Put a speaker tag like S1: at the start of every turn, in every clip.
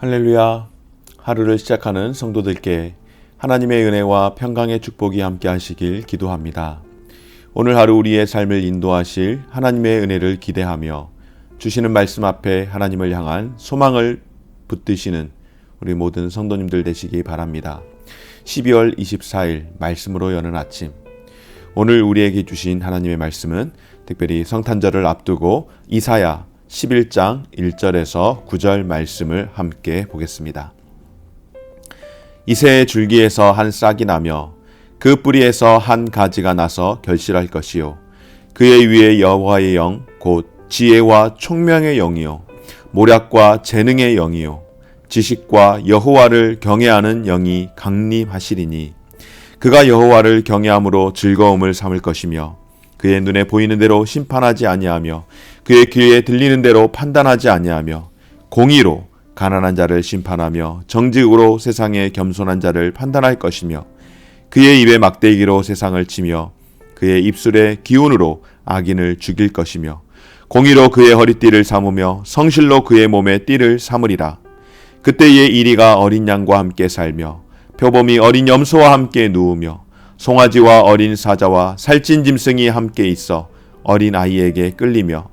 S1: 할렐루야. 하루를 시작하는 성도들께 하나님의 은혜와 평강의 축복이 함께 하시길 기도합니다. 오늘 하루 우리의 삶을 인도하실 하나님의 은혜를 기대하며 주시는 말씀 앞에 하나님을 향한 소망을 붙드시는 우리 모든 성도님들 되시기 바랍니다. 12월 24일 말씀으로 여는 아침. 오늘 우리에게 주신 하나님의 말씀은 특별히 성탄절을 앞두고 이사야 11장 1절에서 9절 말씀을 함께 보겠습니다. 이새의 줄기에서 한 싹이 나며 그 뿌리에서 한 가지가 나서 결실할 것이요 그의 위에 여호와의 영 곧 지혜와 총명의 영이요 모략과 재능의 영이요 지식과 여호와를 경외하는 영이 강림하시리니 그가 여호와를 경외함으로 즐거움을 삼을 것이며 그의 눈에 보이는 대로 심판하지 아니하며 그의 귀에 들리는 대로 판단하지 아니하며 공의로 가난한 자를 심판하며 정직으로 세상의 겸손한 자를 판단할 것이며 그의 입에 막대기로 세상을 치며 그의 입술의 기운으로 악인을 죽일 것이며 공의로 그의 허리띠를 삼으며 성실로 그의 몸에 띠를 삼으리라. 그때의 이리가 어린 양과 함께 살며 표범이 어린 염소와 함께 누우며 송아지와 어린 사자와 살찐 짐승이 함께 있어 어린 아이에게 끌리며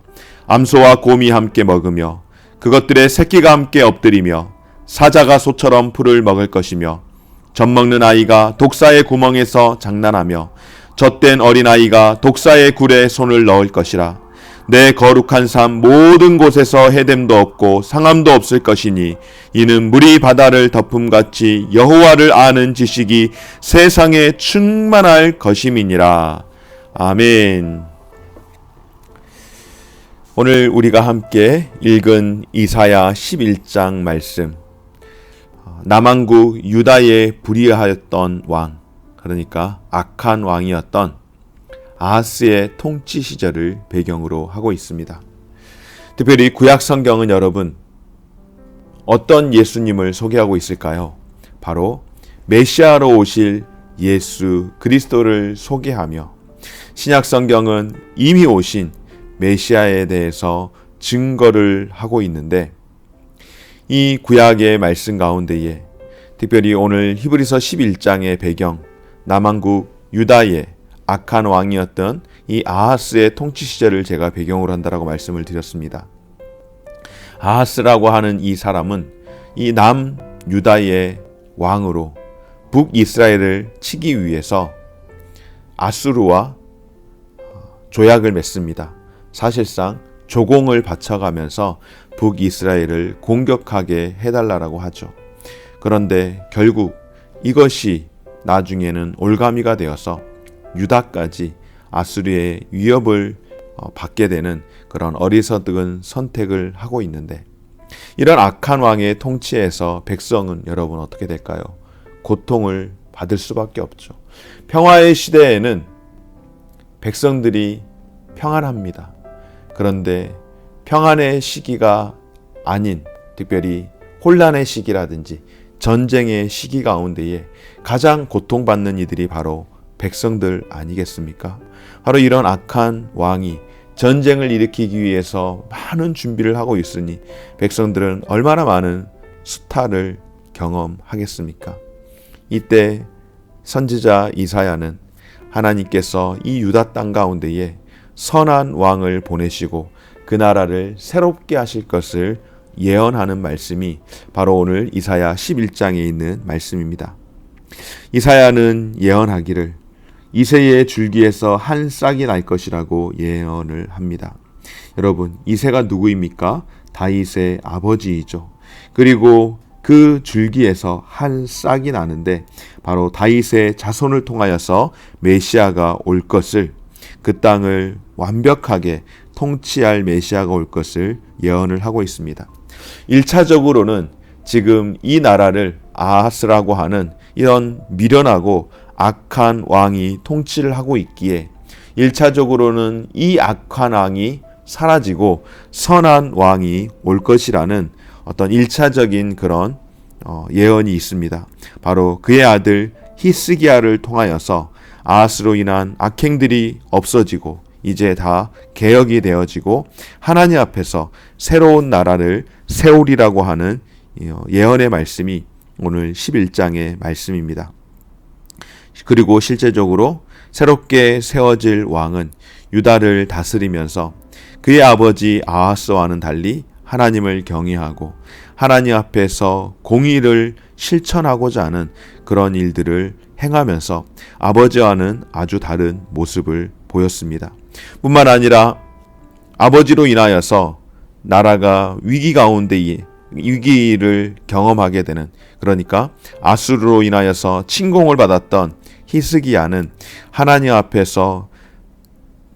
S1: 암소와 곰이 함께 먹으며 그것들의 새끼가 함께 엎드리며 사자가 소처럼 풀을 먹을 것이며 젖먹는 아이가 독사의 구멍에서 장난하며 젖된 어린 아이가 독사의 굴에 손을 넣을 것이라. 내 거룩한 삶 모든 곳에서 해됨도 없고 상함도 없을 것이니 이는 물이 바다를 덮음같이 여호와를 아는 지식이 세상에 충만할 것임이니라. 아멘. 오늘 우리가 함께 읽은 이사야 11장 말씀, 남왕국 유다에 불의하였던 왕, 그러니까 악한 왕이었던 아하스의 통치 시절을 배경으로 하고 있습니다. 특별히 구약 성경은 여러분 어떤 예수님을 소개하고 있을까요? 바로 메시아로 오실 예수 그리스도를 소개하며 신약 성경은 이미 오신 메시아에 대해서 증거를 하고 있는데 이 구약의 말씀 가운데에 특별히 오늘 히브리서 11장의 배경 남왕국 유다의 악한 왕이었던 이 아하스의 통치 시절을 제가 배경으로 한다라고 말씀을 드렸습니다. 아하스라고 하는 이 사람은 이 남유다의 왕으로 북이스라엘을 치기 위해서 아수르와 조약을 맺습니다. 사실상 조공을 바쳐가면서 북이스라엘을 공격하게 해달라고 하죠. 그런데 결국 이것이 나중에는 올가미가 되어서 유다까지 아수르의 위협을 받게 되는 그런 어리석은 선택을 하고 있는데 이런 악한 왕의 통치에서 백성은 여러분 어떻게 될까요? 고통을 받을 수밖에 없죠. 평화의 시대에는 백성들이 평안합니다. 그런데 평안의 시기가 아닌 특별히 혼란의 시기라든지 전쟁의 시기 가운데에 가장 고통받는 이들이 바로 백성들 아니겠습니까? 바로 이런 악한 왕이 전쟁을 일으키기 위해서 많은 준비를 하고 있으니 백성들은 얼마나 많은 수탈을 경험하겠습니까? 이때 선지자 이사야는 하나님께서 이 유다 땅 가운데에 선한 왕을 보내시고 그 나라를 새롭게 하실 것을 예언하는 말씀이 바로 오늘 이사야 11장에 있는 말씀입니다. 이사야는 예언하기를 이새의 줄기에서 한 싹이 날 것이라고 예언을 합니다. 여러분, 이새가 누구입니까? 다윗의 아버지이죠. 그리고 그 줄기에서 한 싹이 나는데 바로 다윗의 자손을 통하여서 메시아가 올 것을, 그 땅을 완벽하게 통치할 메시아가 올 것을 예언을 하고 있습니다. 1차적으로는 지금 이 나라를 아하스라고 하는 이런 미련하고 악한 왕이 통치를 하고 있기에 1차적으로는 이 악한 왕이 사라지고 선한 왕이 올 것이라는 어떤 1차적인 그런 예언이 있습니다. 바로 그의 아들 히스기야를 통하여서 아하스로 인한 악행들이 없어지고 이제 다 개혁이 되어지고 하나님 앞에서 새로운 나라를 세우리라고 하는 예언의 말씀이 오늘 11장의 말씀입니다. 그리고 실제적으로 새롭게 세워질 왕은 유다를 다스리면서 그의 아버지 아하스와는 달리 하나님을 경외하고 하나님 앞에서 공의를 실천하고자 하는 그런 일들을 행하면서 아버지와는 아주 다른 모습을 보였습니다. 뿐만 아니라 아버지로 인하여서 나라가 위기를 경험하게 되는, 그러니까 아수르로 인하여서 침공을 받았던 히스기야는 하나님 앞에서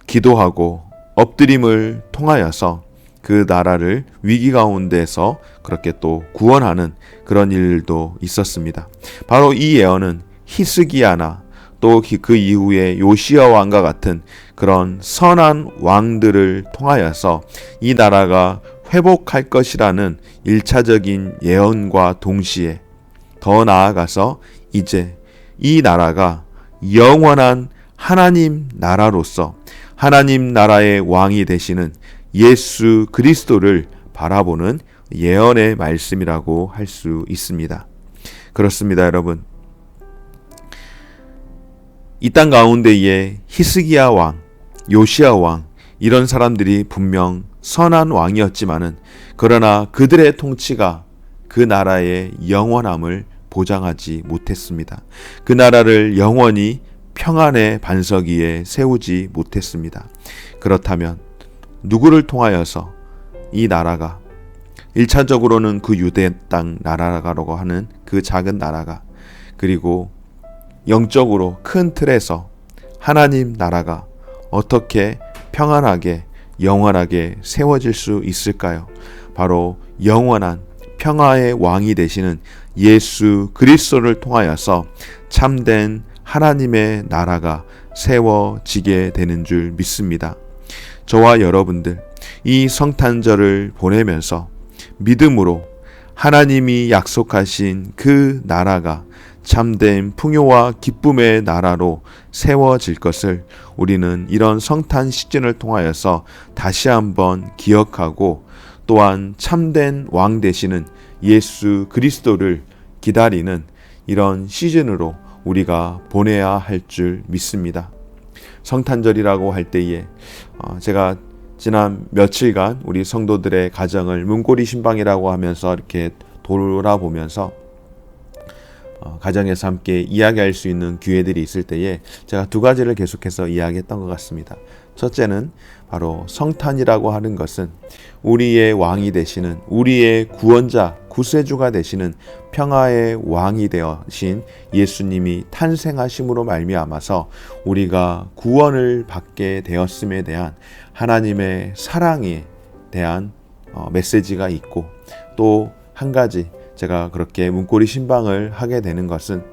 S1: 기도하고 엎드림을 통하여서 그 나라를 위기 가운데서 그렇게 또 구원하는 그런 일도 있었습니다. 바로 이 예언은 히스기야나 또 그 이후에 요시야 왕과 같은 그런 선한 왕들을 통하여서 이 나라가 회복할 것이라는 1차적인 예언과 동시에 더 나아가서 이제 이 나라가 영원한 하나님 나라로서 하나님 나라의 왕이 되시는 예수 그리스도를 바라보는 예언의 말씀이라고 할 수 있습니다. 그렇습니다, 여러분. 이 땅 가운데에 히스기야 왕, 요시야 왕, 이런 사람들이 분명 선한 왕이었지만은 그러나 그들의 통치가 그 나라의 영원함을 보장하지 못했습니다. 그 나라를 영원히 평안의 반석 위에 세우지 못했습니다. 그렇다면 누구를 통하여서 이 나라가 1차적으로는 그 유대 땅 나라라고 하는 그 작은 나라가, 그리고 영적으로 큰 틀에서 하나님 나라가 어떻게 평안하게 영원하게 세워질 수 있을까요? 바로 영원한 평화의 왕이 되시는 예수 그리스도를 통하여서 참된 하나님의 나라가 세워지게 되는 줄 믿습니다. 저와 여러분들 이 성탄절을 보내면서 믿음으로 하나님이 약속하신 그 나라가 참된 풍요와 기쁨의 나라로 세워질 것을 우리는 이런 성탄 시즌을 통하여서 다시 한번 기억하고, 또한 참된 왕 되시는 예수 그리스도를 기다리는 이런 시즌으로 우리가 보내야 할 줄 믿습니다. 성탄절이라고 할 때에 제가 지난 며칠간 우리 성도들의 가정을 문고리 신방이라고 하면서 이렇게 돌아보면서 가정에서 함께 이야기할 수 있는 기회들이 있을 때에 제가 두 가지를 계속해서 이야기했던 것 같습니다. 첫째는 바로 성탄이라고 하는 것은 우리의 왕이 되시는, 우리의 구원자, 구세주가 되시는 평화의 왕이 되신 예수님이 탄생하심으로 말미암아서 우리가 구원을 받게 되었음에 대한 하나님의 사랑에 대한 메시지가 있고, 또 한 가지 제가 그렇게 문고리 신방을 하게 되는 것은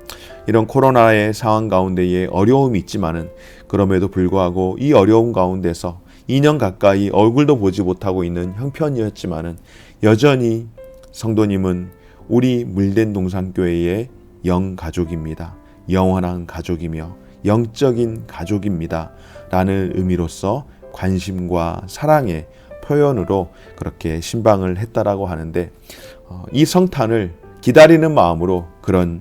S1: 이런 코로나의 상황 가운데에 어려움이 있지만은 그럼에도 불구하고 이 어려움 가운데서 2년 가까이 얼굴도 보지 못하고 있는 형편이었지만은 여전히 성도님은 우리 물된 동산교회의 영가족입니다. 영원한 가족이며 영적인 가족입니다. 라는 의미로서 관심과 사랑의 표현으로 그렇게 신방을 했다라고 하는데, 이 성탄을 기다리는 마음으로 그런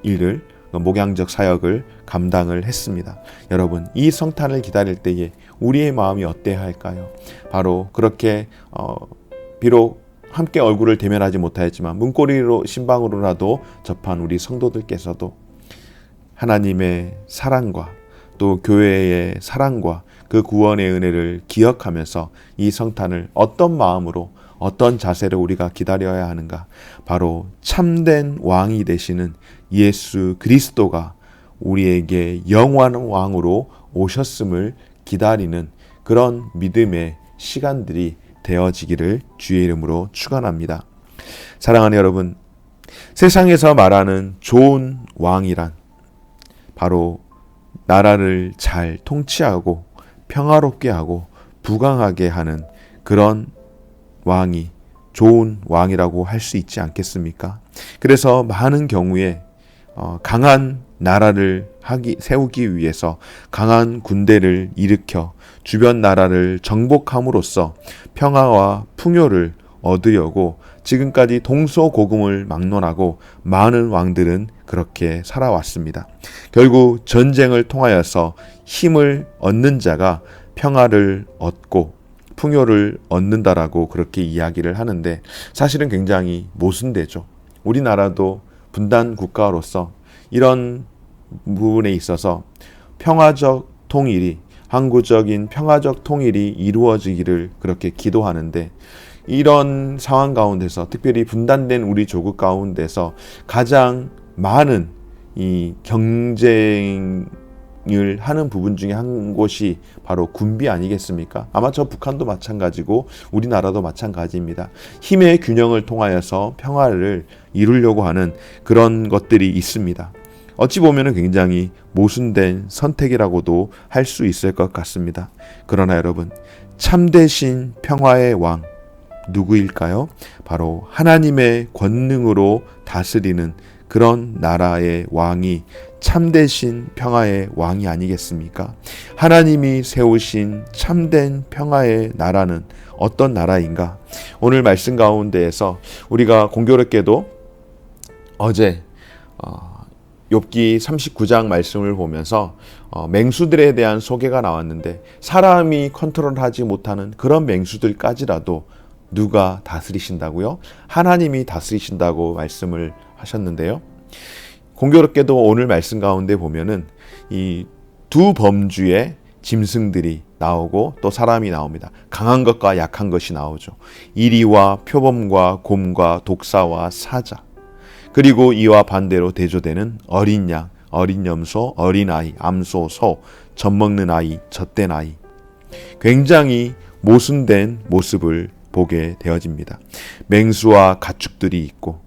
S1: 일을, 목양적 사역을 감당을 했습니다. 여러분, 이 성탄을 기다릴 때에 우리의 마음이 어때야 할까요? 바로 그렇게 비록 함께 얼굴을 대면하지 못하였지만 문고리로 신방으로라도 접한 우리 성도들께서도 하나님의 사랑과 또 교회의 사랑과 그 구원의 은혜를 기억하면서 이 성탄을 어떤 마음으로, 어떤 자세로 우리가 기다려야 하는가? 바로 참된 왕이 되시는 예수 그리스도가 우리에게 영원한 왕으로 오셨음을 기다리는 그런 믿음의 시간들이 되어지기를 주의 이름으로 축원합니다. 사랑하는 여러분, 세상에서 말하는 좋은 왕이란 바로 나라를 잘 통치하고 평화롭게 하고 부강하게 하는 그런 왕이 좋은 왕이라고 할 수 있지 않겠습니까? 그래서 많은 경우에 강한 나라를 세우기 위해서 강한 군대를 일으켜 주변 나라를 정복함으로써 평화와 풍요를 얻으려고 지금까지 동서고금을 막론하고 많은 왕들은 그렇게 살아왔습니다. 결국 전쟁을 통하여서 힘을 얻는 자가 평화를 얻고 풍요를 얻는다라고 그렇게 이야기를 하는데, 사실은 굉장히 모순되죠. 우리나라도 분단 국가로서 이런 부분에 있어서 평화적 통일이, 항구적인 평화적 통일이 이루어지기를 그렇게 기도하는데, 이런 상황 가운데서 특별히 분단된 우리 조국 가운데서 가장 많은 이 경쟁을 하는 부분 중에 한 곳이 바로 군비 아니겠습니까? 아마 저 북한도 마찬가지고 우리나라도 마찬가지입니다. 힘의 균형을 통하여서 평화를 이루려고 하는 그런 것들이 있습니다. 어찌 보면 굉장히 모순된 선택이라고도 할 수 있을 것 같습니다. 그러나 여러분, 참되신 평화의 왕 누구일까요? 바로 하나님의 권능으로 다스리는 그런 나라의 왕이 참되신 평화의 왕이 아니겠습니까? 하나님이 세우신 참된 평화의 나라는 어떤 나라인가? 오늘 말씀 가운데에서 우리가 공교롭게도 어제 욥기 39장 말씀을 보면서 맹수들에 대한 소개가 나왔는데, 사람이 컨트롤하지 못하는 그런 맹수들까지라도 누가 다스리신다고요? 하나님이 다스리신다고 말씀을 하셨는데요. 공교롭게도 오늘 말씀 가운데 보면은 이 두 범주의 짐승들이 나오고 또 사람이 나옵니다. 강한 것과 약한 것이 나오죠. 이리와 표범과 곰과 독사와 사자, 그리고 이와 반대로 대조되는 어린 양, 어린 염소, 어린 아이, 암소, 소, 젖먹는 아이, 젖된 아이. 굉장히 모순된 모습을 보게 되어집니다. 맹수와 가축들이 있고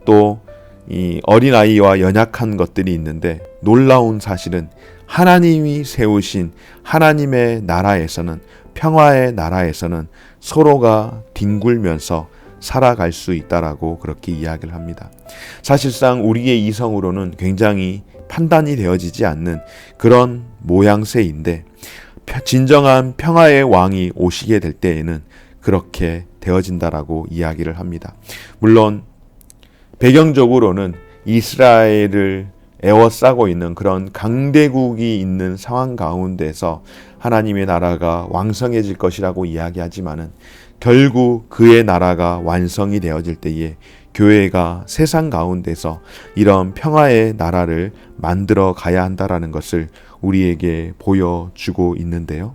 S1: 또 이 어린아이와 연약한 것들이 있는데, 놀라운 사실은 하나님이 세우신 하나님의 나라에서는, 평화의 나라에서는 서로가 뒹굴면서 살아갈 수 있다라고 그렇게 이야기를 합니다. 사실상 우리의 이성으로는 굉장히 판단이 되어지지 않는 그런 모양새인데, 진정한 평화의 왕이 오시게 될 때에는 그렇게 되어진다라고 이야기를 합니다. 물론 배경적으로는 이스라엘을 에워싸고 있는 그런 강대국이 있는 상황 가운데서 하나님의 나라가 왕성해질 것이라고 이야기하지만은, 결국 그의 나라가 완성이 되어질 때에 교회가 세상 가운데서 이런 평화의 나라를 만들어 가야 한다라는 것을 우리에게 보여주고 있는데요.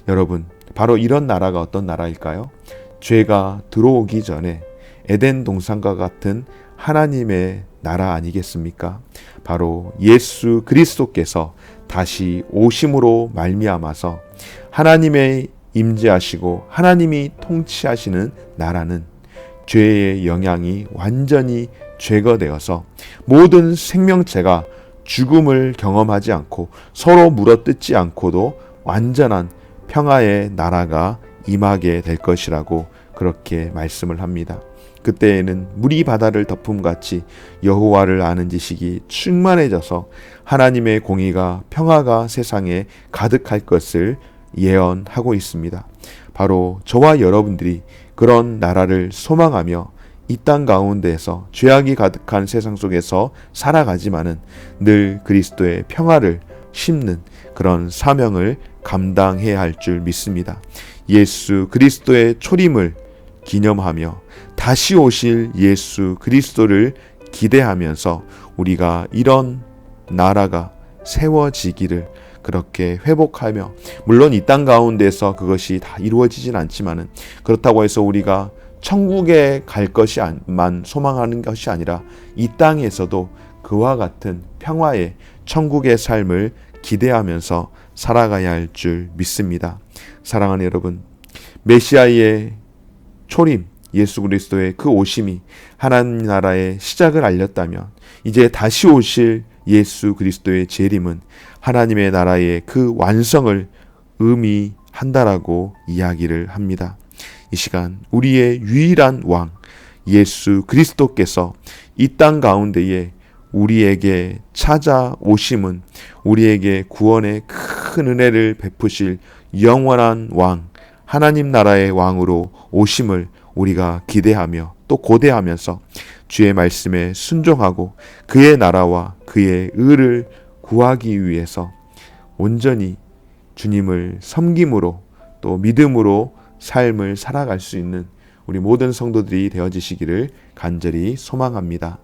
S1: 여러분, 바로 이런 나라가 어떤 나라일까요? 죄가 들어오기 전에 에덴 동산과 같은 하나님의 나라 아니겠습니까? 바로 예수 그리스도께서 다시 오심으로 말미암아서 하나님의 임재하시고 하나님이 통치하시는 나라는 죄의 영향이 완전히 제거되어서 모든 생명체가 죽음을 경험하지 않고 서로 물어뜯지 않고도 완전한 평화의 나라가 임하게 될 것이라고 그렇게 말씀을 합니다. 그때에는 물이 바다를 덮음같이 여호와를 아는 지식이 충만해져서 하나님의 공의가, 평화가 세상에 가득할 것을 예언하고 있습니다. 바로 저와 여러분들이 그런 나라를 소망하며 이 땅 가운데에서 죄악이 가득한 세상 속에서 살아가지만은 늘 그리스도의 평화를 심는 그런 사명을 감당해야 할 줄 믿습니다. 예수 그리스도의 초림을 기념하며 다시 오실 예수 그리스도를 기대하면서 우리가 이런 나라가 세워지기를 그렇게 회복하며, 물론 이 땅 가운데서 그것이 다 이루어지진 않지만은, 그렇다고 해서 우리가 천국에 갈 것만 소망하는 것이 아니라 이 땅에서도 그와 같은 평화의 천국의 삶을 기대하면서 살아가야 할 줄 믿습니다. 사랑하는 여러분, 메시아의 초림, 예수 그리스도의 그 오심이 하나님 나라의 시작을 알렸다면, 이제 다시 오실 예수 그리스도의 재림은 하나님의 나라의 그 완성을 의미한다라고 이야기를 합니다. 이 시간 우리의 유일한 왕 예수 그리스도께서 이 땅 가운데에 우리에게 찾아오심은 우리에게 구원의 큰 은혜를 베푸실 영원한 왕, 하나님 나라의 왕으로 오심을 우리가 기대하며 또 고대하면서 주의 말씀에 순종하고 그의 나라와 그의 의를 구하기 위해서 온전히 주님을 섬김으로 또 믿음으로 삶을 살아갈 수 있는 우리 모든 성도들이 되어지시기를 간절히 소망합니다.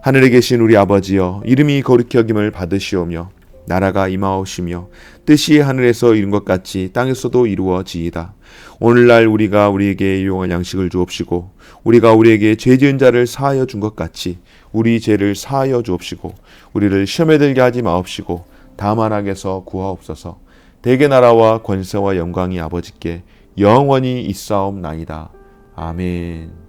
S1: 하늘에 계신 우리 아버지여, 이름이 거룩히 여김을 받으시오며 나라가 임하오시며 뜻이 하늘에서 이룬 것 같이 땅에서도 이루어지이다. 오늘날 우리가 우리에게 일용할 양식을 주옵시고 우리가 우리에게 죄 지은 자를 사하여 준 것 같이 우리 죄를 사하여 주옵시고 우리를 시험에 들게 하지 마옵시고 다만 악에서 구하옵소서. 대개 나라와 권세와 영광이 아버지께 영원히 있사옵나이다. 아멘.